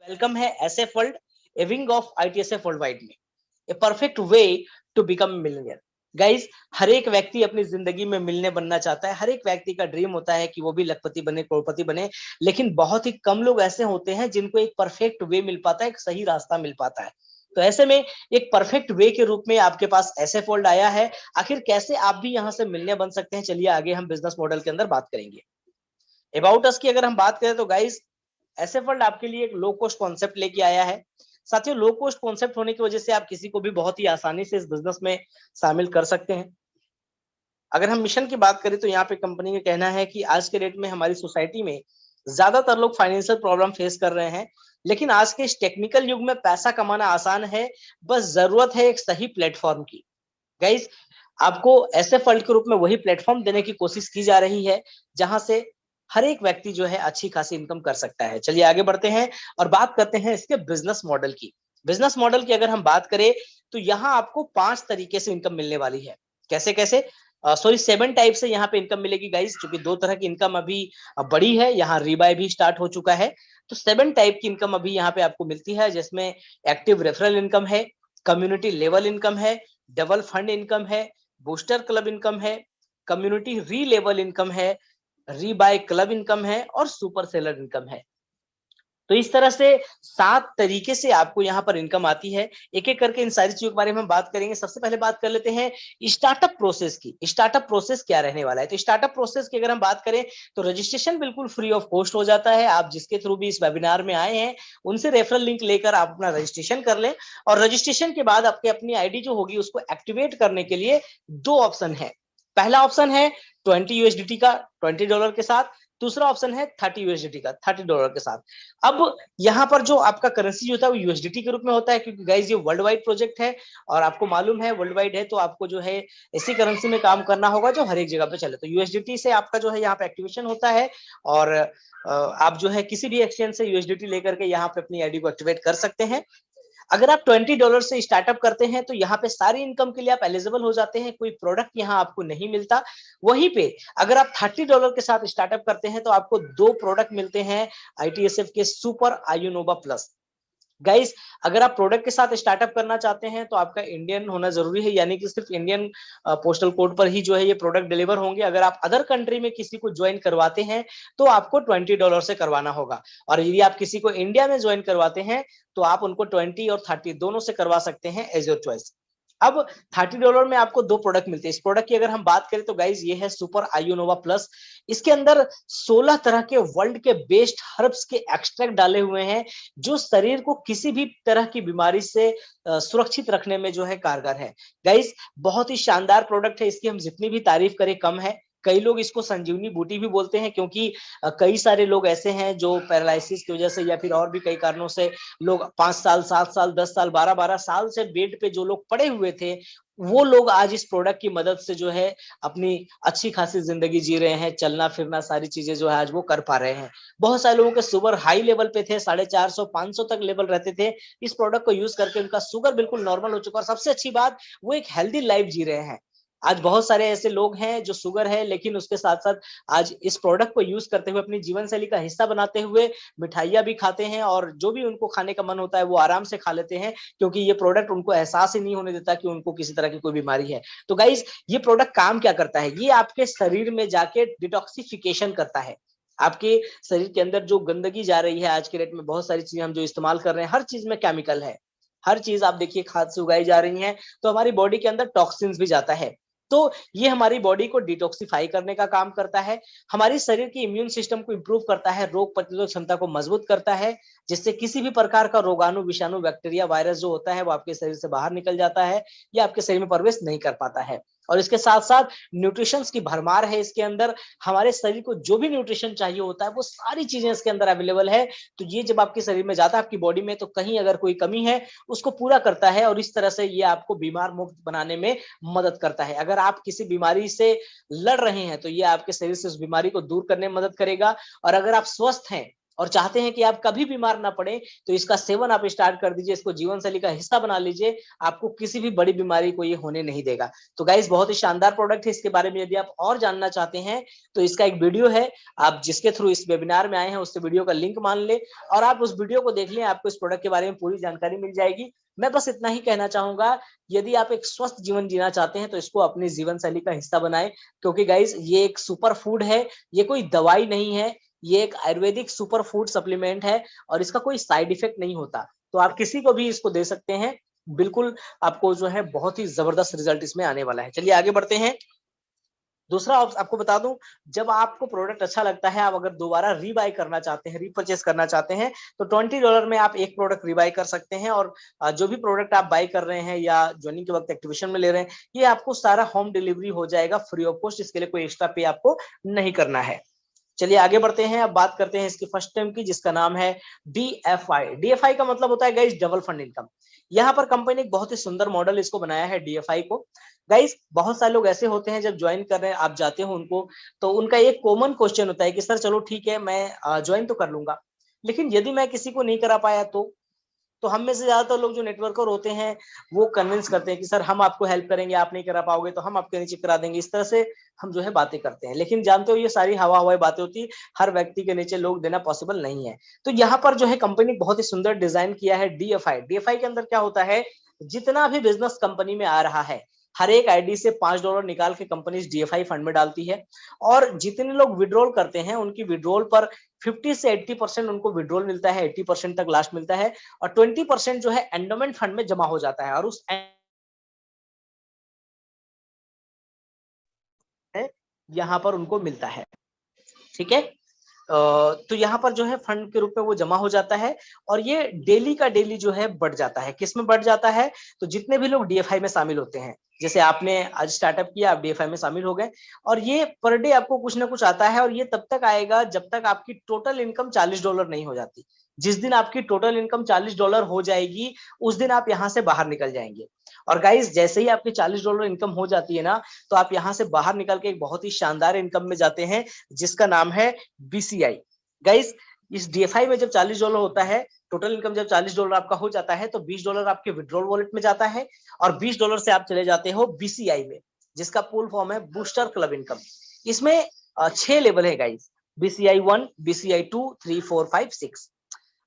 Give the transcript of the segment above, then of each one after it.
Welcome है SF world, a wing of ITSF worldwide में, a perfect way to become millionaire. Guys, हर एक व्यक्ति अपनी जिंदगी में मिलने बनना चाहता है। हर एक व्यक्ति का ड्रीम होता है कि वो भी लखपति बने, करोड़पति बने, लेकिन बहुत ही कम लोग ऐसे होते हैं जिनको एक परफेक्ट वे मिल पाता है, एक सही रास्ता मिल पाता है। तो ऐसे में एक परफेक्ट वे के रूप में आपके पास एसएफ वर्ल्ड आया है। आखिर कैसे आप भी यहाँ से मिलने बन सकते हैं, चलिए आगे हम बिजनेस मॉडल के अंदर बात करेंगे। अबाउट अस की अगर हम बात करें तो गाइस, एसएफ वर्ल्ड आपके लिए एक लो कॉस्ट कॉन्सेप्ट लेके आया है। साथियों, लो कॉस्ट कॉन्सेप्ट होने की वजह से आप किसी को भी बहुत ही आसानी से इस बिजनेस में शामिल कर सकते हैं। अगर हम मिशन की बात करें तो यहाँ पे कंपनी का कहना है कि आज के डेट में हमारी सोसाइटी में ज्यादातर लोग फाइनेंशियल प्रॉब्लम फेस कर रहे हैं, लेकिन आज के इस टेक्निकल युग में पैसा कमाना आसान है, बस जरूरत है एक सही प्लेटफॉर्म की। गाइस, आपको एसएफ वर्ल्ड के रूप में वही प्लेटफॉर्म देने की कोशिश की जा रही है जहां से हर एक व्यक्ति जो है अच्छी खासी इनकम कर सकता है। चलिए आगे बढ़ते हैं और बात करते हैं इसके बिजनेस मॉडल की। बिजनेस मॉडल की अगर हम बात करें तो यहाँ आपको 5 तरीके से इनकम मिलने वाली है। कैसे कैसे? सॉरी, 7 टाइप से यहाँ पे इनकम मिलेगी गाइस, क्योंकि 2 तरह की इनकम अभी बड़ी है, यहाँ रीबाय भी स्टार्ट हो चुका है। तो 7 टाइप की इनकम अभी यहाँ पे आपको मिलती है, जिसमें एक्टिव रेफरल इनकम है, कम्युनिटी लेवल इनकम है, डबल फंड इनकम है, बूस्टर क्लब इनकम है, कम्युनिटी री लेवल इनकम है, रीबाय क्लब इनकम है और सुपर सेलर इनकम है। तो इस तरह से 7 तरीके से आपको यहाँ पर इनकम आती है। एक एक करके इन सारी चीजों के बारे में हम बात करेंगे। सबसे पहले बात कर लेते हैं स्टार्टअप प्रोसेस की। स्टार्टअप प्रोसेस क्या रहने वाला है? तो स्टार्टअप प्रोसेस की अगर हम बात करें तो रजिस्ट्रेशन बिल्कुल फ्री ऑफ कॉस्ट हो जाता है। आप जिसके थ्रू भी इस वेबिनार में आए हैं उनसे रेफरल लिंक लेकर आप अपना रजिस्ट्रेशन कर लें, और रजिस्ट्रेशन के बाद आपके अपनी आईडी जो होगी उसको एक्टिवेट करने के लिए 2 ऑप्शन है। पहला ऑप्शन है 20 यूएसडीटी का, $20 के साथ। दूसरा ऑप्शन है 30 यूएसडीटी का, $30 के साथ। अब यहाँ पर जो आपका करेंसी होता है वो यूएसडीटी के रूप में होता है, क्योंकि गाइस ये वर्ल्ड वाइड प्रोजेक्ट है और आपको मालूम है वर्ल्ड वाइड है तो आपको जो है ऐसी करेंसी में काम करना होगा जो हर एक जगह पे चले। तो यूएसडीटी से आपका जो है यहाँ पे एक्टिवेशन होता है, और आप जो है किसी भी एक्सचेंज से यूएसडीटी लेकर के यहाँ पे अपनी आईडी को एक्टिवेट कर सकते हैं। अगर आप $20 से स्टार्टअप करते हैं तो यहाँ पे सारी इनकम के लिए आप एलिजिबल हो जाते हैं, कोई प्रोडक्ट यहाँ आपको नहीं मिलता। वहीं पे अगर आप $30 के साथ स्टार्टअप करते हैं तो आपको 2 प्रोडक्ट मिलते हैं आईटीएसएफ के सुपर आयुनोवा प्लस। गाइस, अगर आप प्रोडक्ट के साथ स्टार्टअप करना चाहते हैं तो आपका इंडियन होना जरूरी है, यानी कि सिर्फ इंडियन पोस्टल कोड पर ही जो है ये प्रोडक्ट डिलीवर होंगे। अगर आप अदर कंट्री में किसी को ज्वाइन करवाते हैं तो आपको $20 से करवाना होगा, और यदि आप किसी को इंडिया में ज्वाइन करवाते हैं तो आप उनको 20 और 30 दोनों से करवा सकते हैं, एज योर चॉइस। अब $30 में आपको 2 प्रोडक्ट मिलते हैं। इस प्रोडक्ट की अगर हम बात करें तो गाइज ये है सुपर आयुनोवा प्लस। इसके अंदर 16 तरह के वर्ल्ड के बेस्ट हर्ब्स के एक्सट्रैक्ट डाले हुए हैं, जो शरीर को किसी भी तरह की बीमारी से सुरक्षित रखने में जो है कारगर है। गाइज, बहुत ही शानदार प्रोडक्ट है, इसकी हम जितनी भी तारीफ करें कम है। कई लोग इसको संजीवनी बूटी भी बोलते हैं, क्योंकि कई सारे लोग ऐसे हैं जो पैरालिसिस की वजह से या फिर और भी कई कारणों से लोग 5 साल, 7 साल, 10 साल, 12-12 साल से बेड पे जो लोग पड़े हुए थे, वो लोग आज इस प्रोडक्ट की मदद से जो है अपनी अच्छी खासी जिंदगी जी रहे हैं। चलना फिरना सारी चीजें जो है आज वो कर पा रहे हैं। बहुत सारे लोगों के शुगर हाई लेवल पे थे, 450, 500 तक लेवल रहते थे। इस प्रोडक्ट को यूज करके उनका शुगर बिल्कुल नॉर्मल हो चुका, और सबसे अच्छी बात, वो एक हेल्दी लाइफ जी रहे हैं। आज बहुत सारे ऐसे लोग हैं जो शुगर है लेकिन उसके साथ साथ आज इस प्रोडक्ट को यूज करते हुए अपनी जीवन शैली का हिस्सा बनाते हुए मिठाइयाँ भी खाते हैं, और जो भी उनको खाने का मन होता है वो आराम से खा लेते हैं, क्योंकि ये प्रोडक्ट उनको एहसास ही नहीं होने देता कि उनको किसी तरह की कोई बीमारी है। तो गाइज, ये प्रोडक्ट काम क्या करता है? ये आपके शरीर में जाके डिटॉक्सिफिकेशन करता है। आपके शरीर के अंदर जो गंदगी जा रही है, आज के डेट में बहुत सारी चीजें हम जो इस्तेमाल कर रहे हैं, हर चीज में केमिकल है। हर चीज आप देखिए खाद से उगाई जा रही है, तो हमारी बॉडी के अंदर टॉक्सिन्स भी जाता है। तो ये हमारी बॉडी को डिटॉक्सिफाई करने का काम करता है, हमारी शरीर की इम्यून सिस्टम को इंप्रूव करता है, रोग प्रतिरोधक क्षमता को मजबूत करता है, जिससे किसी भी प्रकार का रोगाणु, विषाणु, बैक्टीरिया, वायरस जो होता है वो आपके शरीर से बाहर निकल जाता है या आपके शरीर में प्रवेश नहीं कर पाता है। और इसके साथ साथ न्यूट्रिशंस की भरमार है इसके अंदर। हमारे शरीर को जो भी न्यूट्रिशन चाहिए होता है वो सारी चीजें इसके अंदर अवेलेबल है। तो ये जब आपके शरीर में जाता है, आपकी बॉडी में, तो कहीं अगर कोई कमी है उसको पूरा करता है, और इस तरह से ये आपको बीमार मुक्त बनाने में मदद करता है। अगर आप किसी बीमारी से लड़ रहे हैं तो ये आपके शरीर से उस बीमारी को दूर करने में मदद करेगा, और अगर आप स्वस्थ हैं और चाहते हैं कि आप कभी बीमार ना पड़े, तो इसका सेवन आप स्टार्ट कर दीजिए, इसको जीवन शैली का हिस्सा बना लीजिए, आपको किसी भी बड़ी बीमारी को ये होने नहीं देगा। तो गाइस बहुत ही शानदार प्रोडक्ट है, इसके बारे में यदि आप और जानना चाहते हैं तो इसका एक वीडियो है, आप जिसके थ्रू इस वेबिनार में आए हैं उससे वीडियो का लिंक मान ले और आप उस वीडियो को देख लें, आपको इस प्रोडक्ट के बारे में पूरी जानकारी मिल जाएगी। मैं बस इतना ही कहना चाहूंगा, यदि आप एक स्वस्थ जीवन जीना चाहते हैं तो इसको अपनी जीवन शैली का हिस्सा बनाएं, क्योंकि गाइस ये एक सुपर फूड है, ये कोई दवाई नहीं है, ये एक आयुर्वेदिक सुपर फूड सप्लीमेंट है और इसका कोई साइड इफेक्ट नहीं होता। तो आप किसी को भी इसको दे सकते हैं, बिल्कुल आपको जो है बहुत ही जबरदस्त रिजल्ट इसमें आने वाला है। चलिए आगे बढ़ते हैं। दूसरा आपको बता दूं, जब आपको प्रोडक्ट अच्छा लगता है, आप अगर दोबारा रीबाय करना चाहते हैं, रीपरचेस करना चाहते हैं, तो $20 में आप एक प्रोडक्ट रीबाय कर सकते हैं और जो भी प्रोडक्ट आप बाय कर रहे हैं या ज्वाइनिंग के वक्त एक्टिवेशन में ले रहे हैं, ये आपको सारा होम डिलीवरी हो जाएगा फ्री ऑफ कॉस्ट, इसके लिए कोई एक्स्ट्रा पे आपको नहीं करना है। चलिए आगे बढ़ते हैं। अब बात करते हैं इसकी फर्स्ट टर्म की, जिसका नाम है डीएफआई। डीएफआई का मतलब होता है गाइस डबल फंड इनकम। यहाँ पर कंपनी ने एक बहुत ही सुंदर मॉडल इसको बनाया है डीएफआई को। गाइस बहुत सारे लोग ऐसे होते हैं, जब ज्वाइन कर रहे हैं आप जाते हो उनको, तो उनका एक कॉमन क्वेश्चन होता है कि सर चलो ठीक है मैं ज्वाइन तो कर लूंगा, लेकिन यदि मैं किसी को नहीं करा पाया तो हम में से ज्यादातर लोग जो नेटवर्कर होते हैं वो कन्विंस करते हैं कि सर हम आपको हेल्प करेंगे, आप नहीं करा पाओगे तो हम आपके नीचे करा देंगे। इस तरह से हम जो है बातें करते हैं, लेकिन जानते हो ये सारी हवाई बातें होती है, हर व्यक्ति के नीचे लोग देना पॉसिबल नहीं है। तो यहाँ पर जो है कंपनी बहुत ही सुंदर डिजाइन किया है डीएफआई। डीएफआई के अंदर क्या होता है, जितना भी बिजनेस कंपनी में आ रहा है, हर एक आईडी से $5 निकाल के कंपनी डीएफआई फंड में डालती है और जितने लोग विड्रॉल करते हैं उनकी विड्रॉल पर 50 से 80% उनको विड्रॉल मिलता है, 80% तक लास्ट मिलता है और 20% जो है एंडोमेंट फंड में जमा हो जाता है और उस यहाँ पर उनको मिलता है। ठीक है, तो यहाँ पर जो है फंड के रूप में वो जमा हो जाता है और ये डेली का डेली जो है बढ़ जाता है। किस में बढ़ जाता है, तो जितने भी लोग डीएफआई में शामिल होते हैं, जैसे आपने आज स्टार्टअप किया, आप डीएफआई में शामिल हो गए और ये पर डे आपको कुछ ना कुछ आता है और ये तब तक आएगा जब तक आपकी टोटल इनकम $40 नहीं हो जाती। जिस दिन आपकी टोटल इनकम $40 हो जाएगी उस दिन आप यहाँ से बाहर निकल जाएंगे। और गाइस जैसे ही आपकी $40 इनकम हो जाती है ना, तो आप यहाँ से बाहर निकल के एक बहुत ही शानदार इनकम में जाते हैं जिसका नाम है बीसीआई। गाइस इस डीएफआई में जब $40 होता है, टोटल इनकम जब $40 आपका हो जाता है, तो $20 आपके विड्रॉल वॉलेट में जाता है और $20 से आप चले जाते हो बीसीआई में, जिसका फुल फॉर्म है बूस्टर क्लब इनकम। इसमें 6 लेवल है गाइस, बीसीआई 1, बीसीआई 2, 3, 4, 5, 6।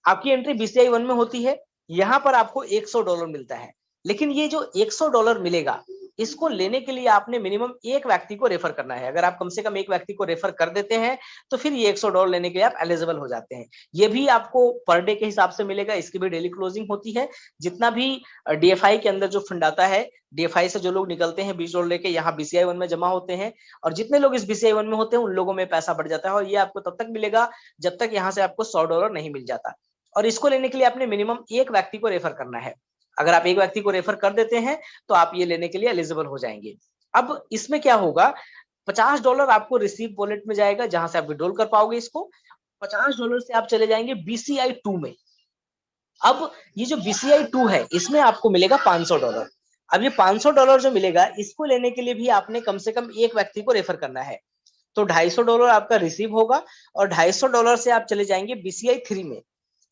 आपकी एंट्री बीसीआई 1 में होती है, यहाँ पर आपको $100 मिलता है, लेकिन ये जो $100 मिलेगा इसको लेने के लिए आपने मिनिमम एक व्यक्ति को रेफर करना है। अगर आप कम से कम एक व्यक्ति को रेफर कर देते हैं तो फिर ये $100 लेने के लिए आप एलिजिबल हो जाते हैं। ये भी आपको पर डे के हिसाब से मिलेगा, इसकी भी डेली क्लोजिंग होती है। जितना भी डीएफआई के अंदर जो फंड आता है, डीएफआई से जो लोग निकलते हैं $20 लेके यहाँ बीसीआई 1 में जमा होते हैं और जितने लोग इस बीसीआई 1 में होते हैं उन लोगों में पैसा बढ़ जाता है और ये आपको तब तक मिलेगा जब तक यहाँ से आपको $100 नहीं मिल जाता। और इसको लेने के लिए आपने मिनिमम एक व्यक्ति को रेफर करना है। अगर आप एक व्यक्ति को रेफर कर देते हैं तो आप ये लेने के लिए एलिजिबल हो जाएंगे। अब इसमें क्या होगा, $50 आपको रिसीव वॉलेट में जाएगा जहां से आप विड्रॉल कर पाओगे इसको। $50 से आप चले जाएंगे बीसीआई 2 में। अब ये जो बीसीआई 2 है इसमें आपको मिलेगा $500। अब ये $500 जो मिलेगा इसको लेने के लिए भी आपने कम से कम एक व्यक्ति को रेफर करना है, तो $250 आपका रिसीव होगा और $250 से आप चले जाएंगे बीसीआई 3 में।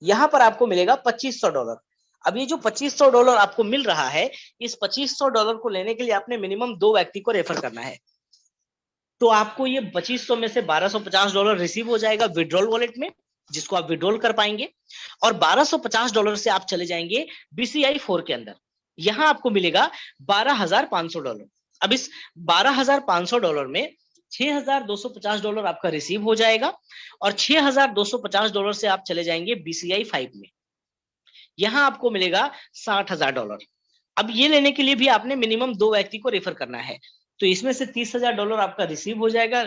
यहाँ पर आपको मिलेगा $2500। अब ये जो $2500 आपको मिल रहा है, इस $2500 को लेने के लिए आपने मिनिमम 2 व्यक्ति को रेफर करना है, तो आपको ये 2500 में से $1250 रिसीव हो जाएगा विड्रॉल वॉलेट में, जिसको आप विड्रॉल कर पाएंगे और $1250 से आप चले जाएंगे बीसीआई 4 के अंदर। यहां आपको मिलेगा $12500। अब इस $12500 में $6250 आपका रिसीव हो जाएगा और $6250 से आप चले जाएंगे बीसीआई 5 में। यहां आपको मिलेगा $60000। अब ये लेने के लिए भी आपने मिनिमम 2 व्यक्ति को रेफर करना है, तो इसमें से $30000 आपका रिसीव हो जाएगा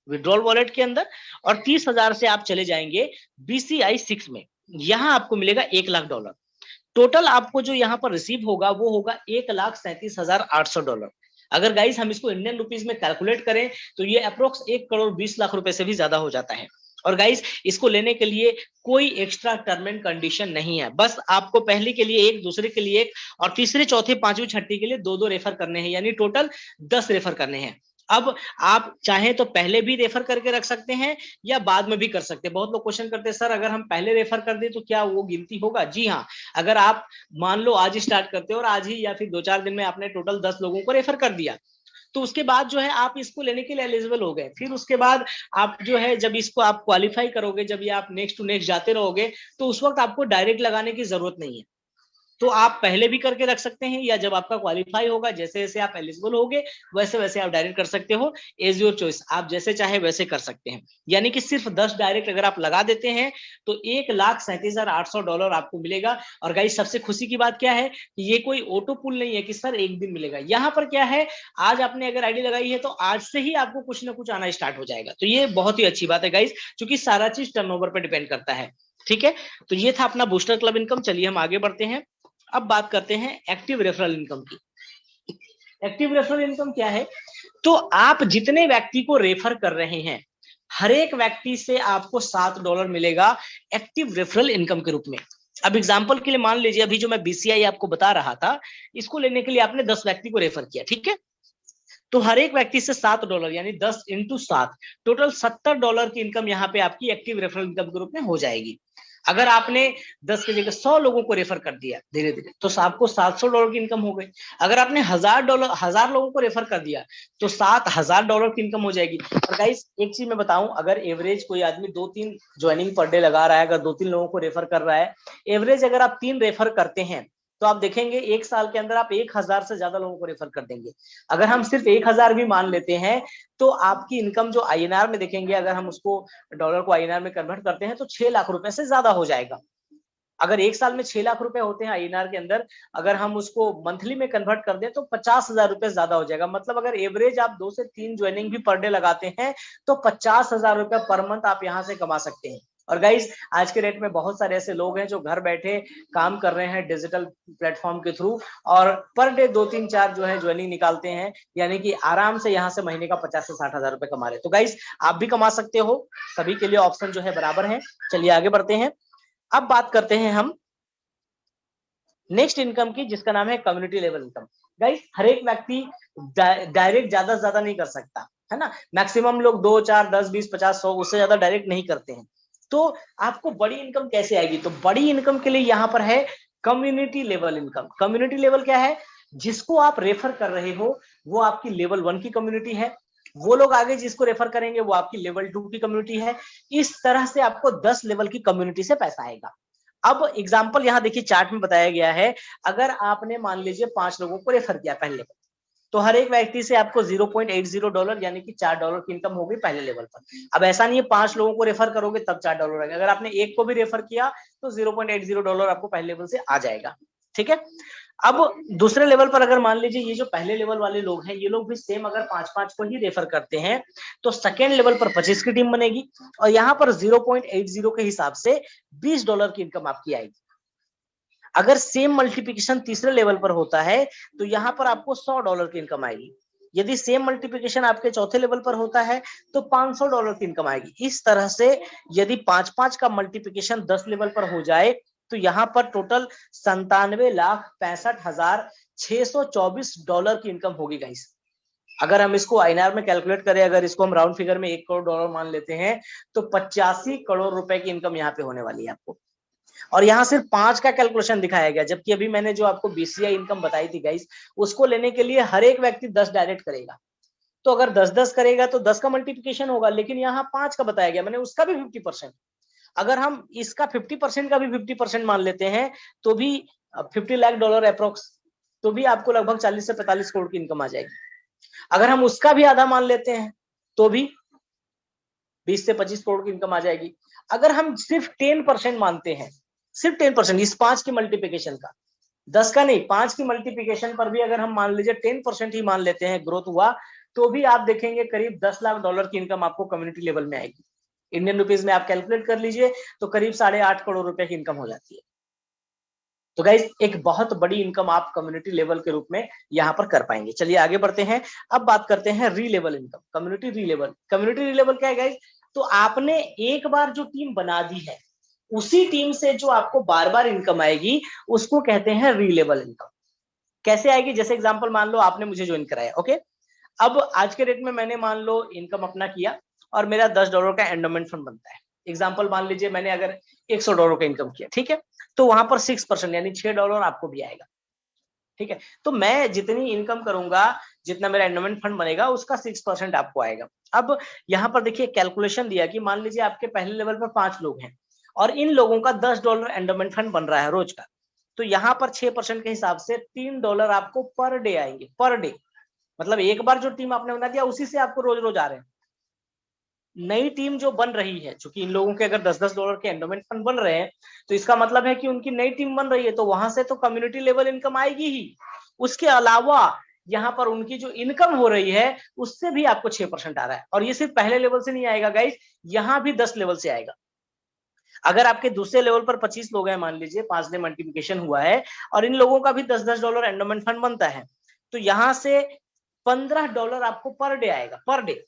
विड्रॉल वॉलेट के अंदर और 30,000 से आप चले जाएंगे बीसीआई 6 में। यहां आपको मिलेगा $1,00,000। टोटल आपको जो यहाँ पर रिसीव होगा वो होगा $1,37,800। अगर गाइस हम इसको इंडियन रुपीज में कैलकुलेट करें तो ये अप्रोक्स 1,20,00,000 रुपए से भी ज्यादा हो जाता है। और गाइस इसको लेने के लिए कोई एक्स्ट्रा टर्म एंड कंडीशन नहीं है, बस आपको पहले के लिए एक, दूसरे के लिए एक और तीसरे, चौथे, पांचवी, छठी के लिए 2-2 रेफर करने हैं, यानी टोटल 10 रेफर करने हैं। अब आप चाहें तो पहले भी रेफर करके रख सकते हैं या बाद में भी कर सकते हैं। बहुत लोग क्वेश्चन करते हैं, सर अगर हम पहले रेफर कर दें तो क्या वो गिनती होगा? जी हाँ, अगर आप मान लो आज ही स्टार्ट करते हो और आज ही या फिर 2-4 दिन में आपने टोटल 10 लोगों को रेफर कर दिया, तो उसके बाद जो है आप इसको लेने के लिए एलिजिबल हो गए। फिर उसके बाद आप जो है जब इसको आप क्वालिफाई करोगे, जब ये आप नेक्स्ट टू नेक्स्ट जाते रहोगे, तो उस वक्त आपको डायरेक्ट लगाने की जरूरत नहीं है। तो आप पहले भी करके रख सकते हैं या जब आपका क्वालिफाई होगा, जैसे जैसे आप एलिजिबल होगे वैसे वैसे आप डायरेक्ट कर सकते हो। एज योर चॉइस, आप जैसे चाहे वैसे कर सकते हैं। यानी कि सिर्फ 10 डायरेक्ट अगर आप लगा देते हैं तो $1,37,800 आपको मिलेगा। और गाइस सबसे खुशी की बात क्या है कि ये कोई ऑटो पुल नहीं है कि सर एक दिन मिलेगा। यहाँ पर क्या है, आज आपने अगर आईडी लगाई है तो आज से ही आपको कुछ ना कुछ आना स्टार्ट हो जाएगा। तो ये बहुत ही अच्छी बात है गाइस, क्योंकि सारा चीज टर्नओवर पर डिपेंड करता है। ठीक है, तो ये था अपना बूस्टर क्लब इनकम। चलिए हम आगे बढ़ते हैं। अब बात करते हैं एक्टिव रेफरल इनकम की। एक्टिव रेफरल इनकम क्या है? तो आप जितने व्यक्ति को रेफर कर रहे हैं, हर एक व्यक्ति से आपको $7 मिलेगा एक्टिव रेफरल इनकम के रूप में। अब एग्जांपल के लिए मान लीजिए अभी जो मैं बीसीआई आपको बता रहा था, इसको लेने के लिए आपने 10 व्यक्ति को रेफर किया, ठीक है? तो हर एक व्यक्ति से $7 यानी 10 इंटू 7, टोटल $70 की इनकम यहाँ पे आपकी एक्टिव रेफरल इनकम के रूप में हो जाएगी। अगर आपने 10 की जगह 100 लोगों को रेफर कर दिया धीरे धीरे, तो आपको $700 की इनकम हो गई। अगर आपने हजार लोगों को रेफर कर दिया तो $7,000 की इनकम हो जाएगी। और गाइस एक चीज मैं बताऊं, अगर एवरेज कोई आदमी 2-3 ज्वाइनिंग पर डे लगा रहा है, अगर 2-3 लोगों को रेफर कर रहा है, एवरेज अगर आप 3 रेफर करते हैं तो आप देखेंगे 1 साल के अंदर आप 1,000 से ज्यादा लोगों को रेफर कर देंगे। अगर हम सिर्फ 1,000 भी मान लेते हैं तो आपकी इनकम जो आईएनआर में देखेंगे, अगर हम उसको डॉलर को आईएनआर में कन्वर्ट करते हैं तो 6 लाख रुपए से ज्यादा हो जाएगा। अगर एक साल में 6 लाख रुपए होते हैं आईएनआर के अंदर, अगर हम उसको मंथली में कन्वर्ट कर दें तो 50,000 रुपए ज्यादा हो जाएगा। मतलब अगर एवरेज आप 2 से 3 ज्वाइनिंग भी पर डे लगाते हैं तो 50,000 रुपए पर मंथ आप यहां से कमा सकते हैं। और गाइज आज के डेट में बहुत सारे ऐसे लोग हैं जो घर बैठे काम कर रहे हैं डिजिटल प्लेटफॉर्म के थ्रू, और पर डे 2-3-4 जो है ज्वाइनिंग निकालते हैं, यानी कि आराम से यहाँ से महीने का 50 से 60 हजार रुपए कमा रहे हैं। तो गाइज आप भी कमा सकते हो, सभी के लिए ऑप्शन जो है बराबर है। चलिए आगे बढ़ते हैं। अब बात करते हैं हम नेक्स्ट इनकम की, जिसका नाम है कम्युनिटी लेवल इनकम। गाइस हर एक व्यक्ति डायरेक्ट ज्यादा से ज्यादा नहीं कर सकता है ना, मैक्सिमम लोग 2, 4, 10, 20, 50, 100 उससे ज्यादा डायरेक्ट नहीं करते हैं। तो आपको बड़ी इनकम कैसे आएगी? तो बड़ी इनकम के लिए यहाँ पर है community level income. Community level क्या है? जिसको आप रेफर कर रहे हो वो आपकी लेवल 1 की कम्युनिटी है, वो लोग आगे जिसको रेफर करेंगे वो आपकी लेवल 2 की कम्युनिटी है। इस तरह से आपको 10 लेवल की कम्युनिटी से पैसा आएगा। अब एग्जाम्पल यहाँ देखिए चार्ट में बताया गया है, अगर आपने मान लीजिए 5 लोगों को रेफर किया पहले लेवल, तो हर एक व्यक्ति से आपको $0.80 यानी कि $4 की इनकम होगी पहले लेवल पर। अब ऐसा नहीं है 5 लोगों को रेफर करोगे तब $4 आएगा, अगर आपने एक को भी रेफर किया तो $0.80 आपको पहले लेवल से आ जाएगा। ठीक है, अब दूसरे लेवल पर अगर मान लीजिए ये जो पहले लेवल वाले लोग हैं, ये लोग भी सेम अगर 5-5 को ही रेफर करते हैं तो सेकेंड लेवल पर 25 की टीम बनेगी और यहाँ पर 0.80 के हिसाब से $20 की इनकम आपकी आएगी। अगर सेम मल्टीप्लिकेशन तीसरे लेवल पर होता है तो यहाँ पर आपको $100 की इनकम आएगी। यदि सेम मल्टीप्लिकेशन आपके चौथे लेवल पर होता है तो $500 की इनकम आएगी। इस तरह से यदि 5-5 का मल्टीप्लिकेशन 10 लेवल पर हो जाए तो यहाँ पर टोटल $97,65,624 की इनकम होगी गाइस। अगर हम इसको आईएनआर में कैलकुलेट करें, अगर इसको हम राउंड फिगर में $1 करोड़ मान लेते हैं तो 85 करोड़ रुपए की इनकम यहाँ पे होने वाली है आपको। और यहाँ सिर्फ 5 का कैलकुलेशन दिखाया गया, जबकि अभी मैंने जो आपको बीसीआई इनकम बताई थी गाइस, उसको लेने के लिए हर एक व्यक्ति 10 डायरेक्ट करेगा। तो अगर 10-10 करेगा तो 10 का मल्टीप्लिकेशन होगा, लेकिन यहाँ 5 का बताया गया, मैंने उसका भी 50%। अगर हम इसका 50% का भी 50% मान लेते हैं तो भी $50 लाख अप्रोक्स, तो भी आपको लगभग 40 से 45 करोड़ की इनकम आ जाएगी। अगर हम उसका भी आधा मान लेते हैं तो भी 20 से 25 करोड़ की इनकम आ जाएगी। अगर हम सिर्फ 10% मानते हैं, सिर्फ 10% इस 5 की मल्टीप्लिकेशन का, 10 का नहीं 5 की मल्टीप्लिकेशन पर भी अगर हम मान लीजिए 10% ही मान लेते हैं ग्रोथ हुआ, तो भी आप देखेंगे करीब $10 लाख की इनकम आपको कम्युनिटी लेवल में आएगी। इंडियन रुपीज में आप कैलकुलेट कर लीजिए तो करीब 8.5 करोड़ रुपए की इनकम हो जाती है। तो गाइज एक बहुत बड़ी इनकम आप कम्युनिटी लेवल के रूप में यहाँ पर कर पाएंगे। चलिए आगे बढ़ते हैं। अब बात करते हैं री लेवल इनकम, कम्युनिटी री लेवल। कम्युनिटी री लेवल क्या है गाइज? तो आपने एक बार जो टीम बना दी है, उसी टीम से जो आपको बार बार इनकम आएगी उसको कहते हैं री लेवल इनकम। कैसे आएगी? जैसे एग्जांपल मान लो आपने मुझे ज्वाइन कराया, ओके, अब आज के डेट में मैंने मान लो इनकम अपना किया और मेरा $10 का एंडोमेंट फंड बनता है। एग्जाम्पल मान लीजिए मैंने अगर $100 का इनकम किया, ठीक है, तो वहां पर 6% यानी $6 आपको भी आएगा। ठीक है, तो मैं जितनी इनकम करूंगा, जितना मेरा एंडोमेंट फंड बनेगा उसका 6% आपको आएगा। अब यहाँ पर देखिए कैलकुलेशन दिया कि मान लीजिए आपके पहले लेवल पर 5 लोग हैं और इन लोगों का $10 एंडोमेंट फंड बन रहा है रोज का, तो यहाँ पर 6% के हिसाब से $3 आपको पर डे आएंगे, पर डे। मतलब एक बार जो टीम आपने बना दिया उसी से आपको रोज रोज आ रहे हैं। नई टीम जो बन रही है, चूंकि इन लोगों के अगर $10 के एंडोमेंट फंड बन रहे हैं, तो इसका मतलब है कि उनकी नई टीम बन रही है, तो वहां से तो कम्युनिटी लेवल इनकम आएगी ही। उसके अलावा यहाँ पर उनकी जो इनकम हो रही है उससे भी आपको 6% आ रहा है। और ये सिर्फ पहले लेवल से नहीं आएगा गाइस, यहाँ भी 10 लेवल से आएगा। अगर आपके दूसरे लेवल पर 25 लोग हैं, मान लीजिए 5 डे मल्टीप्लिकेशन हुआ है और इन लोगों का भी $10 एंडोमेंट फंड बनता है, तो यहां से $15 आपको पर डे आएगा, पर डे।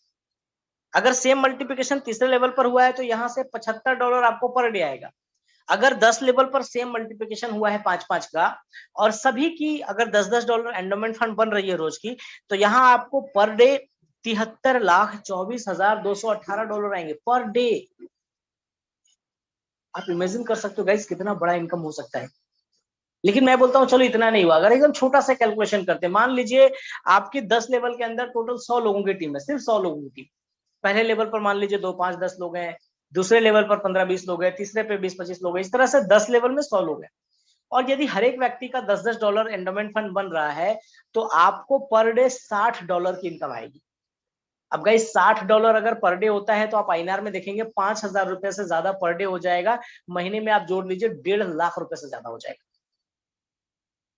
अगर सेम मल्टीप्लिकेशन तीसरे लेवल पर हुआ है तो यहाँ से $75 आपको पर डे आएगा। अगर 10 लेवल पर सेम मल्टीप्लिकेशन हुआ है 5-5 का और सभी की अगर $10 एंडोमेंट फंड बन रही है रोज की, तो यहाँ आपको पर डे $73,24,218 आएंगे पर डे। आप इमेजिन कर सकते हो गाइस कितना बड़ा इनकम हो सकता है। लेकिन मैं बोलता हूँ चलो इतना नहीं हुआ, अगर एकदम छोटा सा कैलकुलेशन करते हैं, मान लीजिए आपकी 10 लेवल के अंदर टोटल 100 लोगों की टीम है, सिर्फ 100 लोगों की टीम। पहले लेवल पर मान लीजिए 2, 5, 10 लोग हैं, दूसरे लेवल पर 15, 20 लोग हैं, तीसरे पे 20, 25 लोग हैं, इस तरह से 10 लेवल में 100 लोग हैं। और यदि हर एक व्यक्ति का $10 एंडोमेंट फंड बन रहा है तो आपको पर डे $60 की इनकम आएगी। अब गाइस $60 अगर पर डे होता है तो आप आईएनआर में देखेंगे 5,000 रुपए से ज्यादा पर डे हो जाएगा। महीने में आप जोड़ लीजिए 1.5 लाख रुपए से ज्यादा हो जाएगा।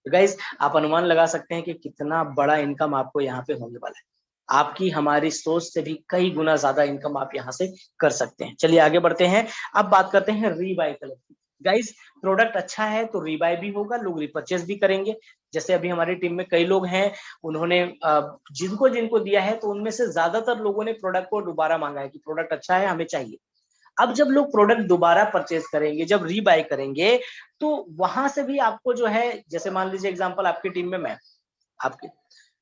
तो गाइस आप अनुमान लगा सकते हैं कि कितना बड़ा इनकम आपको यहाँ पे होने वाला है। आपकी हमारी सोच से भी कई गुना ज्यादा इनकम आप यहाँ से कर सकते हैं। चलिए आगे बढ़ते हैं। अब बात करते हैं रीबाय कलर की। गाइस प्रोडक्ट अच्छा है तो रीबाय भी होगा, लोग रिपर्चेस भी करेंगे। जैसे अभी हमारी टीम में कई लोग हैं, उन्होंने जिनको जिनको दिया है तो उनमें से ज्यादातर लोगों ने प्रोडक्ट को दोबारा मांगा है कि प्रोडक्ट अच्छा है, हमें चाहिए। अब जब लोग प्रोडक्ट दोबारा परचेज करेंगे, जब रीबाय करेंगे, तो वहां से भी आपको जो है, जैसे मान लीजिए एग्जांपल आपकी टीम में मैं, आपके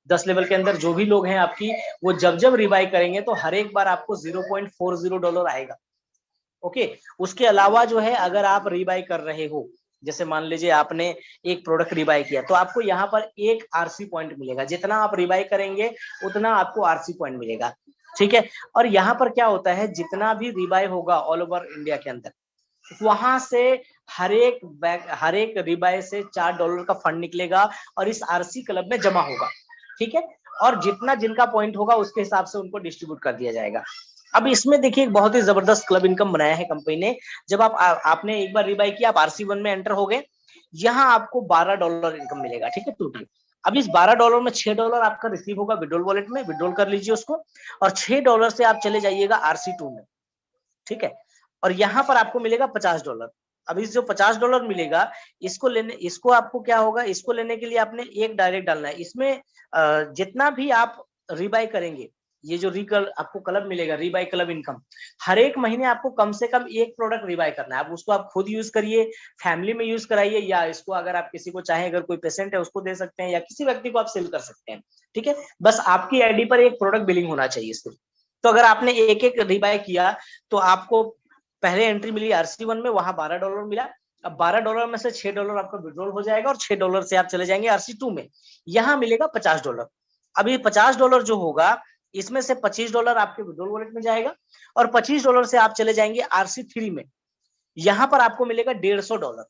10 लेवल के अंदर जो भी लोग हैं आपकी, वो जब जब रीबाय करेंगे तो हर एक बार आपको $0.40 आएगा। ओके, उसके अलावा जो है अगर आप रीबाय कर रहे हो, जैसे मान लीजिए आपने एक प्रोडक्ट रीबाय किया, तो आपको यहाँ पर एक आरसी पॉइंट मिलेगा। जितना आप रीबाय करेंगे उतना आपको आरसी पॉइंट मिलेगा। ठीक है, और यहाँ पर क्या होता है, जितना भी रीबाय होगा ऑल ओवर इंडिया के अंदर, वहां से हर एक रीबाय से $4 का फंड निकलेगा और इस आरसी क्लब में जमा होगा। ठीक है, और जितना जिनका पॉइंट होगा उसके हिसाब से उनको डिस्ट्रीब्यूट कर दिया जाएगा। अब इसमें देखिए एक बहुत ही जबरदस्त क्लब इनकम बनाया है कंपनी ने। जब आपने एक बार रीबाय किया, आप आरसी 1 में एंटर हो गए, यहाँ आपको $12 इनकम मिलेगा। ठीक है, टोटल। अब इस $12 में $6 आपका रिसीव होगा विड्रॉल वॉलेट में, विड्रॉल कर लीजिए उसको, और $6 से आप चले जाइएगा आरसी 2 में। ठीक है, और यहाँ पर आपको मिलेगा $50। अब इस जो $50 मिलेगा, इसको आपको क्या होगा, इसको लेने के लिए आपने एक डायरेक्ट डालना है। इसमें जितना भी आप रीबाय करेंगे, ये जो आपको क्लब मिलेगा, रीबाय क्लब इनकम, हर एक महीने आपको कम से कम एक प्रोडक्ट रीबाय करना है। आप उसको आप खुद यूज करिए, फैमिली में यूज कराइए, या इसको अगर आप किसी को चाहें, अगर कोई पेशेंट है उसको दे सकते हैं, या किसी व्यक्ति को आप सेल कर सकते हैं। ठीक है, बस आपकी आईडी पर एक प्रोडक्ट बिलिंग होना चाहिए सिर्फ। तो अगर आपने एक एक रीबाय किया तो आपको पहले एंट्री मिली आरसी 1 में, वहां $12 मिला। अब $12 में से $6 आपका विड्रॉल हो जाएगा और $6 से आप चले जाएंगे आरसी 2 में, यहाँ मिलेगा $50। अब ये $50 जो होगा, इसमें से $25 आपके विड्रॉल वॉलेट में जाएगा और $25 से आप चले जाएंगे आरसी 3 में, यहाँ पर आपको मिलेगा $150।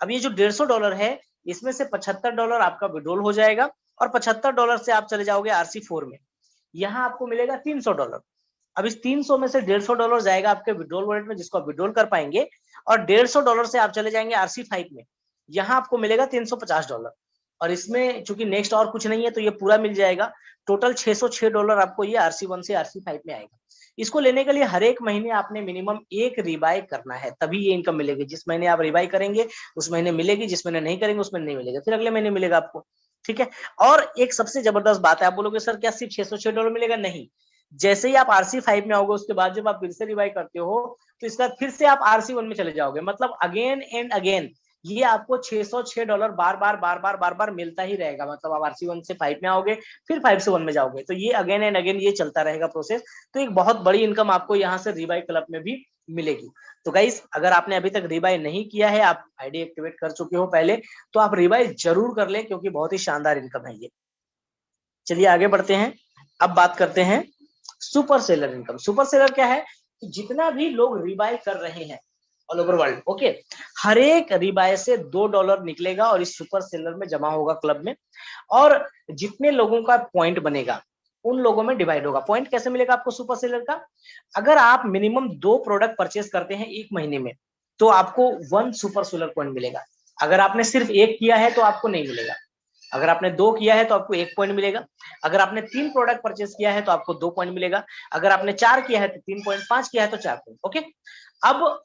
अब ये जो $150 है, इसमें से $75 आपका विड्रॉल हो जाएगा और $75 से आप चले जाओगे आरसी 4 में, यहाँ आपको मिलेगा $300। अब इस 300 में से $150 जाएगा आपके विड्रॉल वॉलेट में, जिसको आप विड्रॉल कर पाएंगे, और $150 से आप चले जाएंगे आरसी 5 में, यहाँ आपको मिलेगा $350। और इसमें चूंकि नेक्स्ट और कुछ नहीं है तो ये पूरा मिल जाएगा। टोटल $606 आपको ये आरसी 1 से आरसी 5 में आएगा। इसको लेने के लिए हर एक महीने आपने मिनिमम एक रीबाय करना है, तभी ये इनकम मिलेगी। जिस महीने आप रीबाय करेंगे उस महीने मिलेगी, जिस महीने नहीं करेंगे उस महीने नहीं मिलेगा, फिर अगले महीने मिलेगा आपको। ठीक है, और एक सबसे जबरदस्त बात है, आप बोलोगे सर क्या सिर्फ $606 मिलेगा? नहीं, जैसे ही आप आरसी 5 में आओगे, उसके बाद जब आप फिर से रिवाइव करते हो, तो इसका फिर से आप आरसी 1 में चले जाओगे। मतलब अगेन एंड अगेन ये आपको $606 बार बार मिलता ही रहेगा। मतलब आप RC1 से 5 में आओगे, फिर 5 से 1 में जाओगे, तो ये अगेन एंड अगेन ये चलता रहेगा प्रोसेस। तो एक बहुत बड़ी इनकम आपको यहाँ से रीबाई क्लब में भी मिलेगी। तो गाइस, अगर आपने अभी तक रीबाई नहीं किया है, आप आईडी एक्टिवेट कर चुके हो पहले, तो आप रीबाई जरूर कर लें, क्योंकि बहुत ही शानदार इनकम है ये। चलिए आगे बढ़ते हैं। अब बात करते हैं super seller income. Super seller क्या है? जितना भी लोग रीबाय कर रहे हैं ऑल ओवर वर्ल्ड, ओके, हर एक रीबाय से $2 निकलेगा और इस सुपर सेलर में जमा होगा क्लब में, और जितने लोगों का पॉइंट बनेगा उन लोगों में डिवाइड होगा। पॉइंट कैसे मिलेगा आपको सुपर सेलर का? अगर आप मिनिमम 2 प्रोडक्ट परचेस करते हैं एक महीने में, तो आपको 1 सुपर सेलर पॉइंट मिलेगा। अगर आपने सिर्फ एक किया है तो आपको नहीं मिलेगा। अगर आपने 2 किया है तो आपको 1 पॉइंट मिलेगा। अगर आपने 3 प्रोडक्ट परचेस किया है तो आपको 2 पॉइंट मिलेगा। अगर आपने 4 किया है तो 3 पॉइंट, 5 किया है तो 4 पॉइंट। ओके, अब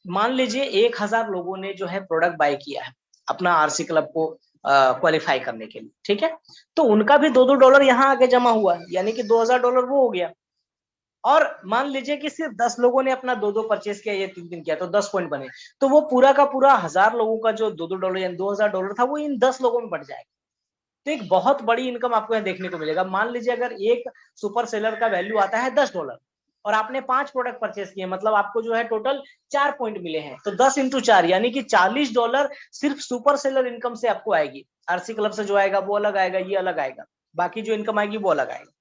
मान लीजिए 1000 लोगों ने जो है प्रोडक्ट बाय किया है अपना आरसी क्लब को क्वालिफाई करने के लिए, ठीक है, तो उनका भी $2 यहाँ आके जमा हुआ, यानी कि $2000 वो हो गया। और मान लीजिए कि सिर्फ 10 लोगों ने अपना 2 परचेस किया या 3 किया, तो 10 पॉइंट बने, तो वो पूरा का पूरा 1000 लोगों का जो $2 यानी $2000 था, वो इन 10 लोगों में बढ़ जाएगा। तो एक बहुत बड़ी इनकम आपको यहाँ देखने को मिलेगा। मान लीजिए अगर एक सुपर सेलर का वैल्यू आता है $10 और आपने 5 प्रोडक्ट परचेस किए, मतलब आपको जो है टोटल 4 पॉइंट मिले हैं, तो 10 इंटू 4 यानी कि $40 सिर्फ सुपर सेलर इनकम से आपको आएगी। आरसी क्लब से जो आएगा वो अलग आएगा, ये अलग आएगा, बाकी जो इनकम आएगी वो अलग आएगा।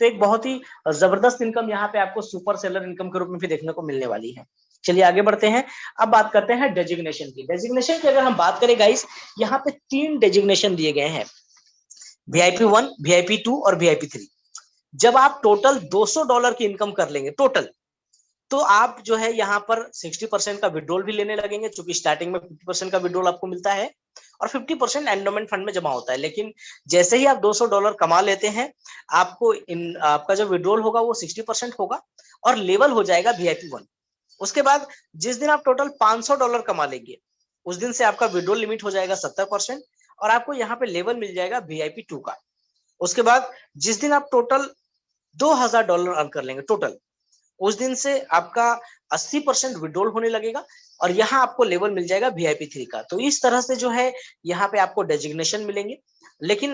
तो एक बहुत ही जबरदस्त इनकम यहाँ पे आपको सुपर सेलर इनकम के रूप में भी देखने को मिलने वाली है। चलिए आगे बढ़ते हैं। अब बात करते हैं डेजिग्नेशन की। डेजिग्नेशन की अगर हम बात करें गाइस, यहाँ पे 3 डेजिग्नेशन दिए गए हैं, VIP1, VIP2 और VIP3। जब आप टोटल $200 की इनकम कर लेंगे टोटल, तो आप जो है यहाँ पर 60% का विड्रॉल भी लेने लगेंगे, क्योंकि स्टार्टिंग में 50% का विड्रॉल आपको मिलता है और 50% एंडोमेंट फंड में जमा होता है। लेकिन जैसे ही आप $200 कमा लेते हैं, आपको आपका जो विड्रॉल होगा वो 60% होगा और लेवल हो जाएगा VIP1। उसके बाद जिस दिन आप टोटल $500 कमा लेंगे, उस दिन से आपका विड्रॉल लिमिट हो जाएगा 70% और आपको यहाँ पे लेवल मिल जाएगा VIP2 का। उसके बाद जिस दिन आप टोटल $2000 अर्न कर लेंगे टोटल, उस दिन से आपका 80% विड्रॉल होने लगेगा और यहाँ आपको लेवल मिल जाएगा VIP3 का। तो इस तरह से जो है यहाँ पे आपको डेजिग्नेशन मिलेंगे। लेकिन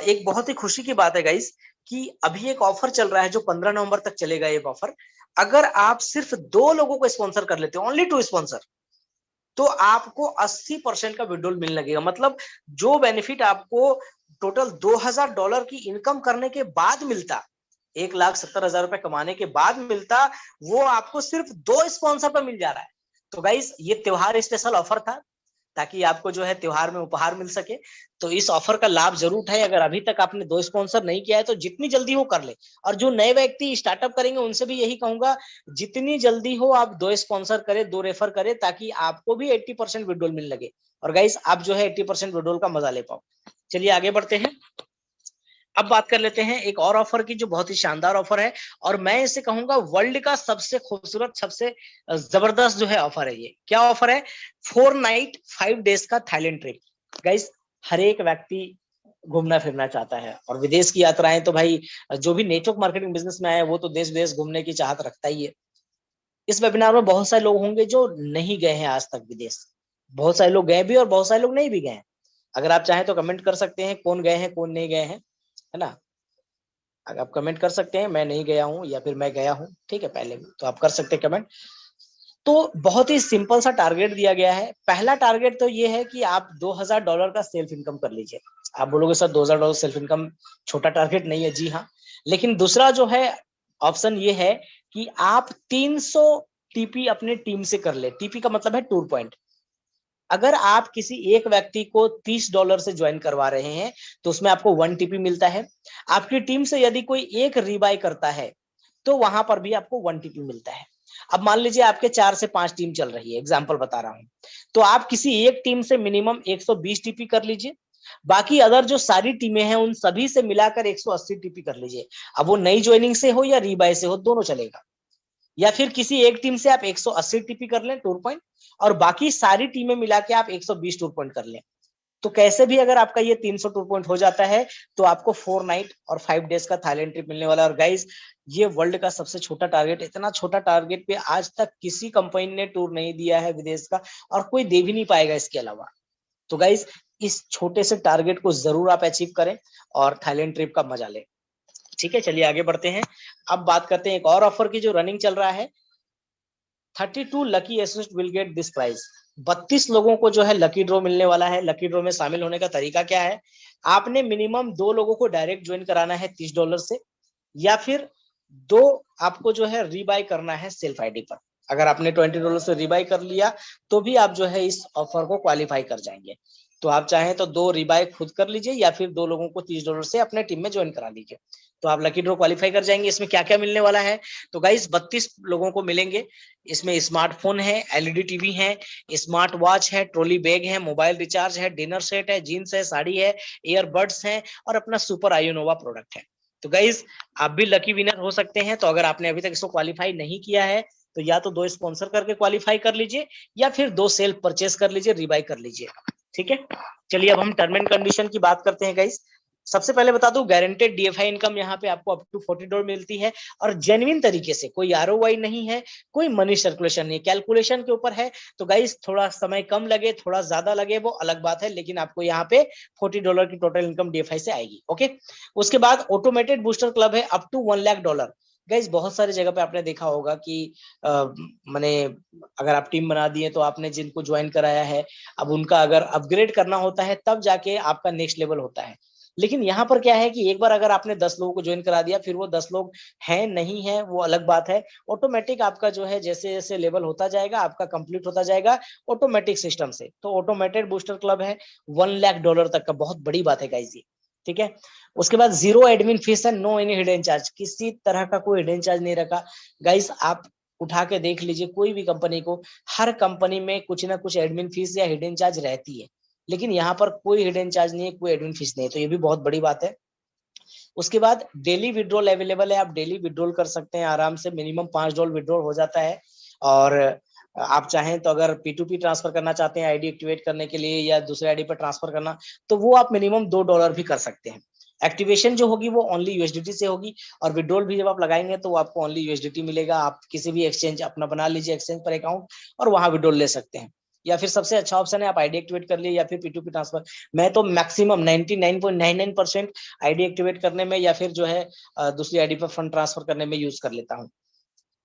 एक बहुत ही खुशी की बात है गाइस कि अभी एक ऑफर चल रहा है जो 15 नवंबर तक चलेगा। ये ऑफर, अगर आप सिर्फ 2 लोगों को स्पॉन्सर कर लेते हो, ओनली 2 स्पॉन्सर, तो आपको 80% का विड्रॉल मिलने लगेगा। मतलब जो बेनिफिट आपको टोटल $2000 की इनकम करने के बाद मिलता, 1,70,000 रुपए कमाने के बाद मिलता, वो आपको सिर्फ 2 स्पॉन्सर पर मिल जा रहा है। तो गाइस, ये त्योहार स्पेशल ऑफर था ताकि आपको जो है त्योहार में उपहार मिल सके। तो इस ऑफर का लाभ जरूर उठाए। अगर अभी तक आपने 2 स्पॉन्सर नहीं किया है तो जितनी जल्दी हो कर ले। और जो नए व्यक्ति स्टार्टअप करेंगे उनसे भी यही कहूंगा, जितनी जल्दी हो आप 2 स्पॉन्सर करें, 2 रेफर करें, ताकि आपको भी 80% विड्रॉल मिलने लगे और गाइस आप जो है 80% विड्रॉल का मजा ले पाओ। चलिए आगे बढ़ते हैं। अब बात कर लेते हैं एक और ऑफर की जो बहुत ही शानदार ऑफर है और मैं इसे कहूंगा वर्ल्ड का सबसे खूबसूरत, सबसे जबरदस्त जो है ऑफर है। ये क्या ऑफर है? 4 नाइट 5 डेज का थाईलैंड ट्रिप। गाइस, हर एक व्यक्ति घूमना फिरना चाहता है और विदेश की यात्राएं तो भाई जो भी नेटवर्क मार्केटिंग बिजनेस में आए वो तो देश विदेश घूमने की चाहत रखता ही है। इस वेबिनार में बहुत सारे लोग होंगे जो नहीं गए हैं आज तक विदेश, बहुत सारे लोग गए भी और बहुत सारे लोग नहीं भी गए हैं। अगर आप चाहें तो कमेंट कर सकते हैं कौन गए हैं कौन नहीं गए हैं, है ना। अगर आप कमेंट कर सकते हैं मैं नहीं गया हूं या फिर मैं गया हूं, ठीक है, पहले भी तो आप कर सकते हैं कमेंट। तो बहुत ही सिंपल सा टारगेट दिया गया है। पहला टारगेट तो ये है कि आप $2000 का सेल्फ इनकम कर लीजिए। आप बोलोगे सर $2000 सेल्फ इनकम छोटा टारगेट नहीं है, जी हाँ, लेकिन दूसरा जो है ऑप्शन ये है कि आप 300 टीपी अपने टीम से कर ले। टीपी का मतलब है टूर पॉइंट। अगर आप किसी एक व्यक्ति को $30 से ज्वाइन करवा रहे हैं तो उसमें आपको 1 टीपी मिलता है। आपकी टीम से यदि कोई एक रीबाय करता है तो वहां पर भी आपको 1 टीपी मिलता है। अब मान लीजिए आपके 4 से 5 टीम चल रही है, एग्जांपल बता रहा हूं, तो आप किसी एक टीम से मिनिमम 120 टीपी कर लीजिए। बाकी अदर जो सारी टीमें हैं उन सभी से मिलाकर 180 टीपी कर लीजिए। अब वो नई ज्वाइनिंग से हो या रीबाय से हो, दोनों चलेगा। या फिर किसी एक टीम से आप 180 टीपी कर लें टूर पॉइंट और बाकी सारी टीमें मिला के आप 120 टूर पॉइंट कर लें। तो कैसे भी अगर आपका ये 300 टूर पॉइंट हो जाता है तो आपको 4 नाइट और 5 डेज का थाईलैंड ट्रिप मिलने वाला है। और गाइस ये वर्ल्ड का सबसे छोटा टारगेट, इतना छोटा टारगेट पे आज तक किसी कंपनी ने टूर नहीं दिया है विदेश का, और कोई दे भी नहीं पाएगा इसके अलावा। तो गाइस इस छोटे से टारगेट को जरूर आप अचीव करें और थाईलैंड ट्रिप का मजा लें। ठीक है, चलिए आगे बढ़ते हैं। अब बात करते हैं एक और ऑफर की जो रनिंग चल रहा है। 32 lucky associate will get this prize. 32 लोगों को जो है लकी ड्रॉ मिलने वाला है। लकी ड्रॉ में शामिल होने का तरीका क्या है, आपने मिनिमम 2 लोगों को डायरेक्ट ज्वाइन कराना है $30 से, या फिर 2 आपको जो है रीबाय करना है सेल्फ आईडी पर। अगर आपने $20 से रीबाय कर लिया तो भी आप जो है इस ऑफर को क्वालिफाई कर जाएंगे। तो आप चाहें तो 2 रीबाय खुद कर लीजिए या फिर 2 लोगों को $30 से अपने टीम में ज्वाइन करा लीजिए, तो आप लकी ड्रॉ क्वालिफाई कर जाएंगे। इसमें क्या क्या मिलने वाला है, तो गाइस 32 लोगों को मिलेंगे। इसमें स्मार्टफोन है, एलईडी टीवी है, स्मार्ट वॉच है, ट्रॉली बैग है, मोबाइल रिचार्ज है, डिनर सेट है, जीन्स है, साड़ी है, ईयरबड्स है और अपना सुपर आयोनोवा प्रोडक्ट है। तो गाइस आप भी लकी विनर हो सकते हैं। तो अगर आपने अभी तक इसको क्वालिफाई नहीं किया है तो या तो 2 स्पॉन्सर करके क्वालिफाई कर लीजिए या फिर 2 सेल्फ परचेस कर लीजिए, रीबाय कर लीजिए। ठीक है, चलिए अब हम टर्म एंड कंडीशन की बात करते हैं गाइस। सबसे पहले बता दूं, गारंटेड डीएफआई इनकम यहाँ पे आपको अप टू $40 मिलती है और जेन्युइन तरीके से, कोई आरओआई नहीं है, कोई मनी सर्कुलेशन नहीं, कैलकुलेशन के ऊपर है। तो गाइस थोड़ा समय कम लगे, थोड़ा ज्यादा लगे वो अलग बात है, लेकिन आपको यहाँ पे $40 की टोटल इनकम डीएफआई से आएगी। ओके, उसके बाद ऑटोमेटेड बूस्टर क्लब है अप टू $1 लाख। गाइस बहुत सारी जगह पे आपने देखा होगा कि माने अगर आप टीम बना दिए तो आपने जिनको ज्वाइन कराया है, अब उनका अगर अपग्रेड करना होता है तब जाके आपका नेक्स्ट लेवल होता है। लेकिन यहाँ पर क्या है कि एक बार अगर आपने 10 लोगों को ज्वाइन करा दिया, फिर वो 10 लोग हैं नहीं है वो अलग बात है। ऑटोमेटिक आपका जो है जैसे जैसे लेवल होता जाएगा आपका कंप्लीट होता जाएगा ऑटोमेटिक सिस्टम से। तो ऑटोमेटेड बूस्टर क्लब है $1 लाख तक का, बहुत बड़ी बात है गाइस ये। ठीक है, उसके बाद 0 एडमिन फीस है, नो एनी हिडन चार्ज, किसी तरह का कोई हिडन चार्ज नहीं रखा। गाइस आप उठा के देख लीजिए कोई भी कंपनी को, हर कंपनी में कुछ ना कुछ एडमिन फीस या हिडन चार्ज रहती है, लेकिन यहाँ पर कोई हिडन चार्ज नहीं है, कोई एडमिन फीस नहीं है, तो ये भी बहुत बड़ी बात है। उसके बाद डेली विड्रॉल अवेलेबल है, आप डेली विड्रॉल कर सकते हैं आराम से, मिनिमम $5 विड्रॉल हो जाता है। और आप चाहें तो अगर P2P ट्रांसफर करना चाहते हैं आईडी एक्टिवेट करने के लिए या दूसरे आईडी पर ट्रांसफर करना, तो वो आप मिनिमम $2 भी कर सकते हैं। एक्टिवेशन जो होगी वो ओनली यूएसडीटी से होगी, और विड्रॉल भी जब आप लगाएंगे तो आपको ओनली यूएसडीटी मिलेगा। आप किसी भी एक्सचेंज अपना बना लीजिए, एक्सचेंज पर अकाउंट, और वहां विड्रॉल ले सकते हैं। या फिर सबसे अच्छा ऑप्शन है आप आईडी एक्टिवेट कर लिए या फिर P2P ट्रांसफर। मैं तो मैक्सिमम 99.99% आईडी एक्टिवेट करने में या फिर जो है दूसरी आईडी पर फंड ट्रांसफर करने में यूज कर लेता हूँ।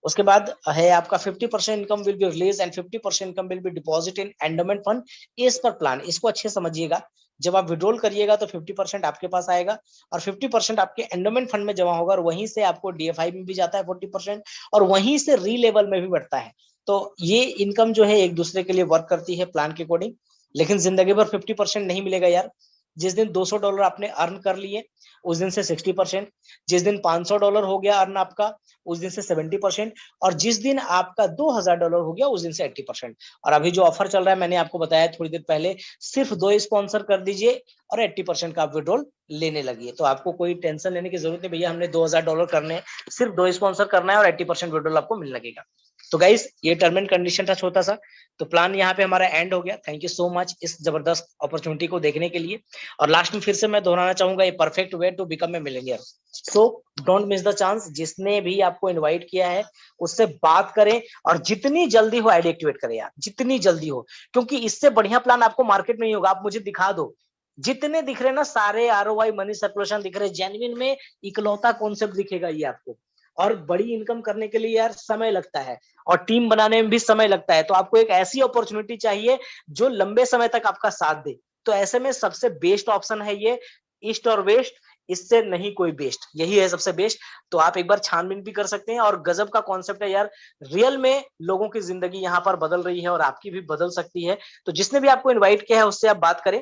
उसके बाद है आपका 50% income will be release and 50% income will be deposit in endowment fund as per plan. इसको अच्छे समझिएगा, जब आप विड्रॉल करिएगा तो 50% आपके पास आएगा और 50% आपके एंडोमेंट फंड में जमा होगा, और वहीं से आपको डीएफआई में भी जाता है 40%, और वहीं से री लेवल में भी बढ़ता है। तो ये इनकम जो है एक दूसरे के लिए वर्क करती है प्लान के अकॉर्डिंग। लेकिन जिंदगी भर 50% नहीं मिलेगा यार। जिस दिन $200 आपने अर्न कर लिए उस दिन से 60%, जिस दिन $500 हो गया अर्न आपका उस दिन से 70%, और जिस दिन आपका $2000 हो गया उस दिन से 80%। और अभी जो ऑफर चल रहा है मैंने आपको बताया थोड़ी देर पहले, सिर्फ 2 स्पॉन्सर कर दीजिए और 80% का आप विड्रॉल लेने लगिए। तो आपको कोई टेंशन लेने की जरूरत नहीं, भैया हमने $2000 करने हैं, सिर्फ 2 स्पॉन्सर करना है और 80% विड्रॉल आपको मिलने लगेगा। तो गाइस ये टर्म एंड कंडीशन था छोटा सा। तो प्लान यहाँ पे हमारा एंड हो गया। थैंक यू सो मच इस जबरदस्त अपॉर्चुनिटी को देखने के लिए। और लास्ट में फिर से मैं दोहराना चाहूंगा, ये perfect way to become a millionaire. So don't miss the chance. जिसने भी आपको इनवाइट किया है उससे बात करें और जितनी जल्दी हो आईडी एक्टिवेट करें यार, जितनी जल्दी हो, क्योंकि इससे बढ़िया प्लान आपको मार्केट में नहीं होगा। आप मुझे दिखा दो, जितने दिख रहे ना सारे आरओआई मनी सर्कुलेशन दिख रहे, जेन्युइन में इकलौता कॉन्सेप्ट दिखेगा ये आपको। और बड़ी इनकम करने के लिए यार समय लगता है और टीम बनाने में भी समय लगता है। तो आपको एक ऐसी अपॉर्चुनिटी चाहिए जो लंबे समय तक आपका साथ दे। तो ऐसे में सबसे बेस्ट ऑप्शन है ये, ईस्ट और वेस्ट, इससे नहीं कोई बेस्ट, यही है सबसे बेस्ट। तो आप एक बार छानबीन भी कर सकते हैं। और गजब का कॉन्सेप्ट है यार, रियल में लोगों की जिंदगी यहाँ पर बदल रही है और आपकी भी बदल सकती है। तो जिसने भी आपको इन्वाइट किया है उससे आप बात करें,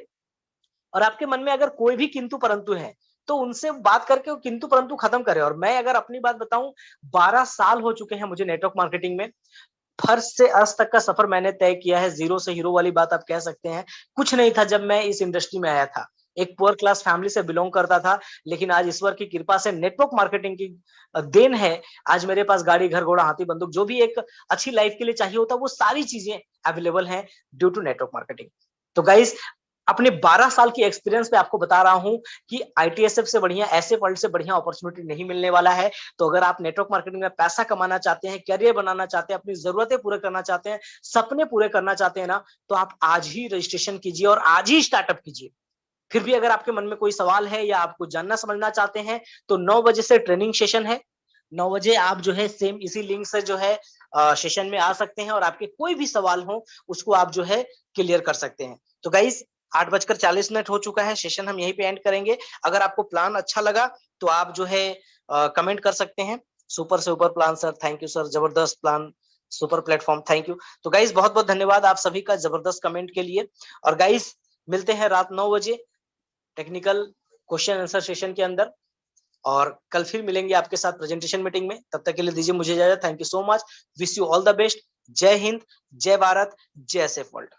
और आपके मन में अगर कोई भी किंतु परंतु है तो उनसे बात करके वो किंतु परंतु खत्म करें। और मैं अगर अपनी बात बताऊं, 12 साल हो चुके हैं मुझे नेटवर्क मार्केटिंग में। फर्स्ट से अर्श तक का सफर मैंने तय किया है, जीरो से हीरो वाली बात आप कह सकते हैं। कुछ नहीं था जब मैं इस इंडस्ट्री में आया था, एक पुअर क्लास फैमिली से बिलोंग करता था। लेकिन आज ईश्वर की कृपा से, नेटवर्क मार्केटिंग की देन है, आज मेरे पास गाड़ी, घर, घोड़ा, हाथी, बंदूक, जो भी एक अच्छी लाइफ के लिए चाहिए होता वो सारी चीजें अवेलेबल हैं ड्यू टू नेटवर्क मार्केटिंग। तो गाइस अपने 12 साल की एक्सपीरियंस पे आपको बता रहा हूं कि आईटीएसएफ से बढ़िया, ऐसे वर्ल्ड से बढ़िया अपॉर्चुनिटी नहीं मिलने वाला है। तो अगर आप नेटवर्क मार्केटिंग में पैसा कमाना चाहते हैं, करियर बनाना चाहते हैं, अपनी जरूरतें पूरे करना चाहते हैं, सपने पूरे करना चाहते हैं ना, तो आप आज ही रजिस्ट्रेशन कीजिए और आज ही स्टार्टअप कीजिए। फिर भी अगर आपके मन में कोई सवाल है या आपको जानना समझना चाहते हैं, तो 9 बजे से ट्रेनिंग सेशन है। 9 बजे आप जो है सेम इसी लिंक से जो है सेशन में आ सकते हैं और आपके कोई भी सवाल हो उसको आप जो है क्लियर कर सकते हैं। तो गाइस 8:40 हो चुका है, सेशन हम यहीं पे एंड करेंगे। अगर आपको प्लान अच्छा लगा तो आप जो है कमेंट कर सकते हैं। सुपर से ऊपर plan sir, thank you sir, जबरदस्त plan, super platform, thank you. तो गाइस बहुत बहुत धन्यवाद आप सभी का जबरदस्त कमेंट के लिए। और गाइस मिलते हैं रात 9 बजे टेक्निकल क्वेश्चन आंसर सेशन के अंदर, और कल फिर मिलेंगे आपके साथ प्रेजेंटेशन मीटिंग में। तब तक के लिए दीजिए मुझे इजाजत। Thank you so much, wish you all the best. जय हिंद, जय भारत, जय सेफ वर्ल्ड।